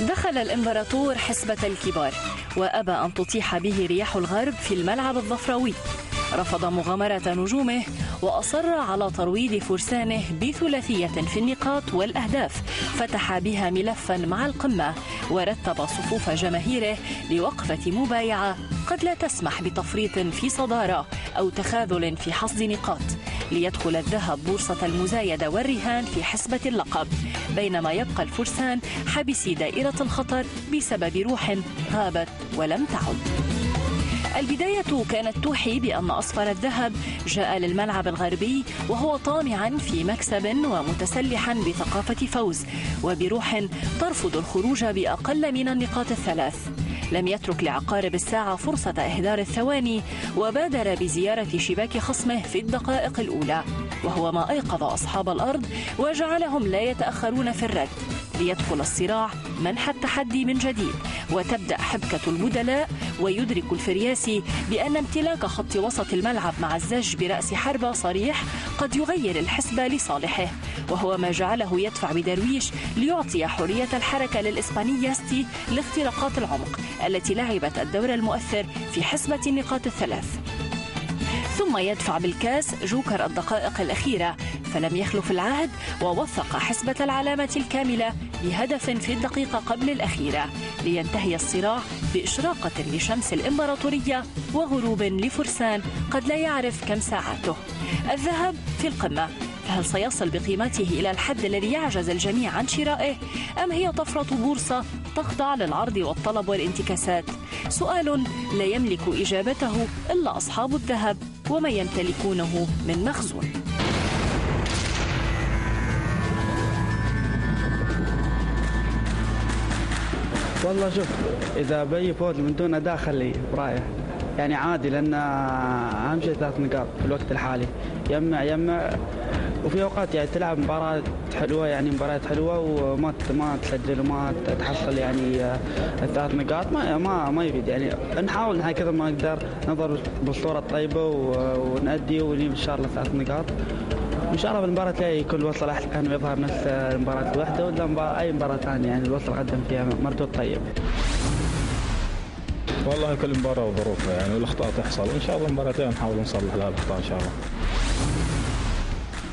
دخل الإمبراطور حسبة الكبار وأبى أن تطيح به رياح الغرب في الملعب الظفروي. رفض مغامرة نجومه وأصر على ترويض فرسانه بثلاثية في النقاط والأهداف، فتح بها ملفا مع القمة ورتب صفوف جماهيره لوقفة مبايعة قد لا تسمح بتفريط في صدارة أو تخاذل في حصد نقاط، ليدخل الذهب بورصة المزايدة والرهان في حسبة اللقب، بينما يبقى الفرسان حبسي دائرة الخطر بسبب روح غابت ولم تعد. البداية كانت توحي بأن أصفر الذهب جاء للملعب الغربي وهو طامعا في مكسب ومتسلحا بثقافة فوز وبروح ترفض الخروج بأقل من النقاط الثلاث. لم يترك لعقارب الساعة فرصة إهدار الثواني وبادر بزيارة شباك خصمه في الدقائق الأولى، وهو ما أيقظ أصحاب الأرض وجعلهم لا يتأخرون في الرد، ليدخل الصراع منح التحدي من جديد وتبدأ حبكة البدلاء. ويدرك الفرياسي بأن امتلاك خط وسط الملعب مع الزج برأس حربة صريح قد يغير الحسبة لصالحه، وهو ما جعله يدفع بدرويش ليعطي حرية الحركة للإسبانيستي لاختراقات العمق التي لعبت الدور المؤثر في حسبة النقاط الثلاث. ثم يدفع بالكاس جوكر الدقائق الأخيرة، فلم يخلف العهد ووثق حسبة العلامة الكاملة بهدف في الدقيقة قبل الأخيرة، لينتهي الصراع بإشراقة لشمس الإمبراطورية وغروب لفرسان قد لا يعرف كم ساعاته. الذهب في القمة، فهل سيصل بقيمته إلى الحد الذي يعجز الجميع عن شرائه، أم هي طفرة بورصة تخضع للعرض والطلب والانتكاسات؟ سؤال لا يملك إجابته إلا أصحاب الذهب وما يمتلكونه من مخزون. والله شوف، إذا بي فوز من دون أداء خليه برايح، يعني عادي، لأن أهم شيء 3 نقاط في الوقت الحالي. يجمع وفي أوقات يعني تلعب مباراة حلوة، يعني مباريات حلوة وما تسجل وما تحصل يعني 3 نقاط، ما يفيد. يعني نحاول نحن كثر ما نقدر نظهر بالصورة الطيبة ونأدي ونجيب إن شاء الله 3 نقاط. إن شاء الله بالمباراة تلاقي كل وصل أحسن ويظهر نفس المباراة الواحدة ولا أي مباراة ثانية، يعني الوصل قدم فيها مردود طيب. والله كل مباراة وظروفها يعني والأخطاء تحصل، إن شاء الله مباراتين نحاول نصلح لها الأخطاء إن شاء الله.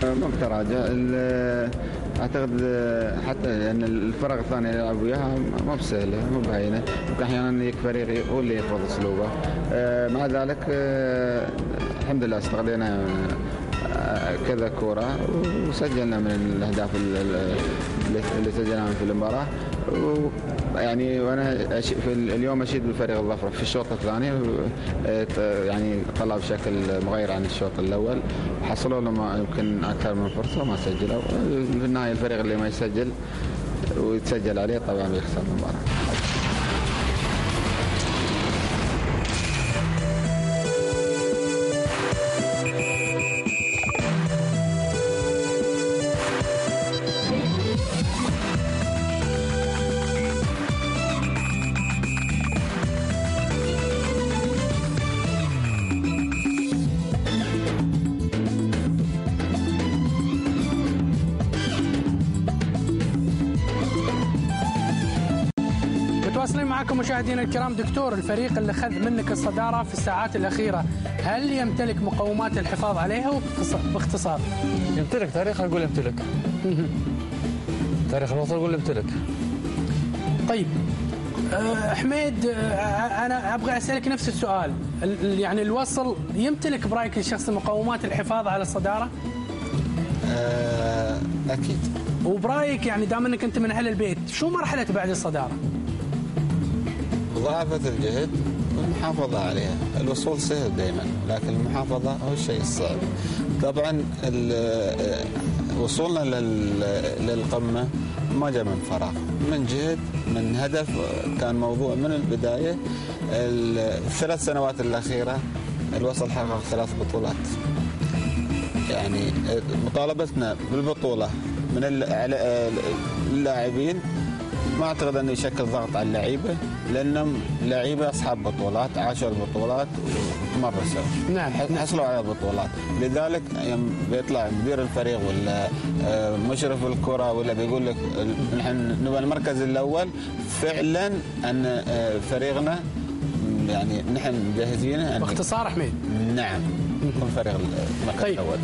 ما بتراجع، اعتقد حتى لان الفرق الثانيه اللي يلعبوا وياها ما بسهله، مو باينه، ممكن احيانا يجيك فريق هو اللي يفرض اسلوبه. مع ذلك الحمد لله استغلينا كذا كوره وسجلنا من الاهداف اللي سجلناها في المباراه. يعني وانا في اليوم اشيد بالفريق الظفره في الشوط الثاني، يعني طلع بشكل مغير عن الشوط الاول، حصلوا لهم يمكن اكثر من فرصه ما سجلوا. في النهايه الفريق اللي ما يسجل ويتسجل عليه طبعا بيخسر المباراه. متواصلين معكم مشاهدينا الكرام. دكتور، الفريق اللي خذ منك الصدارة في الساعات الأخيرة هل يمتلك مقومات الحفاظ عليها؟ باختصار يمتلك، تاريخ أقول يمتلك. تاريخ الوصل أقول يمتلك. طيب حميد، أنا أبغى أسألك نفس السؤال، يعني الوصل يمتلك برأيك الشخص مقومات الحفاظ على الصدارة؟ أكيد. وبرأيك يعني دام أنك أنت من أهل البيت، شو مرحلة بعد الصدارة؟ ضاعفة الجهد والمحافظة عليها. الوصول سهل دائما، لكن المحافظة هو الشيء الصعب. طبعا وصولنا للقمة ما جاء من فراغ، من جهد، من هدف، كان موضوع من البداية. الثلاث سنوات الأخيرة الوصل حقق 3 بطولات، يعني مطالبتنا بالبطولة من اللاعبين ما اعتقد انه يشكل ضغط على اللعيبه، لانهم لعيبه اصحاب بطولات، عاشوا البطولات وتمرسوا. نعم. حصلوا على البطولات، لذلك يوم بيطلع مدير الفريق ولا مشرف الكره ولا بيقول لك نحن نبغى المركز الاول، فعلا ان فريقنا يعني نحن مجهزينه. باختصار حميد. نعم. يكون فريق المركز الاول.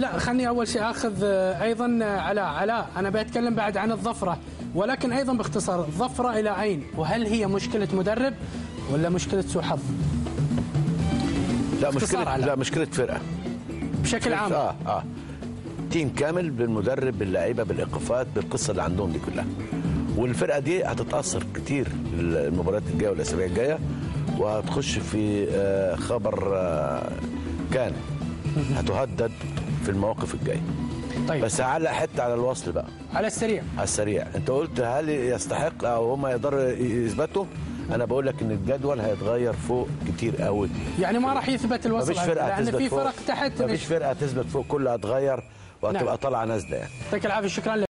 لا خلني اول شيء اخذ ايضا علاء انا بتكلم بعد عن الظفره، ولكن ايضا باختصار الظفره الى اين؟ وهل هي مشكله مدرب ولا مشكله سوء حظ؟ لا مشكله فرقه بشكل عام. تيم كامل بالمدرب باللاعيبه بالايقافات بالقصه اللي عندهم دي كلها. والفرقه دي هتتاثر كتير المباريات الجايه والاسابيع الجايه، وهتخش في خبر كان هتهدد في المواقف الجايه. طيب. بس هعلق حته على الوصل بقى على السريع. انت قلت هل يستحق او هم يقدروا يثبتوا؟ انا بقول لك ان الجدول هيتغير فوق كتير قوي. يعني ما راح يثبت الوصل، لان في فرق تحت. مفيش فرقه تثبت فوق، كلها هتغير وهتبقى طالعه نازله يعني. يعطيك العافيه، شكرا لك.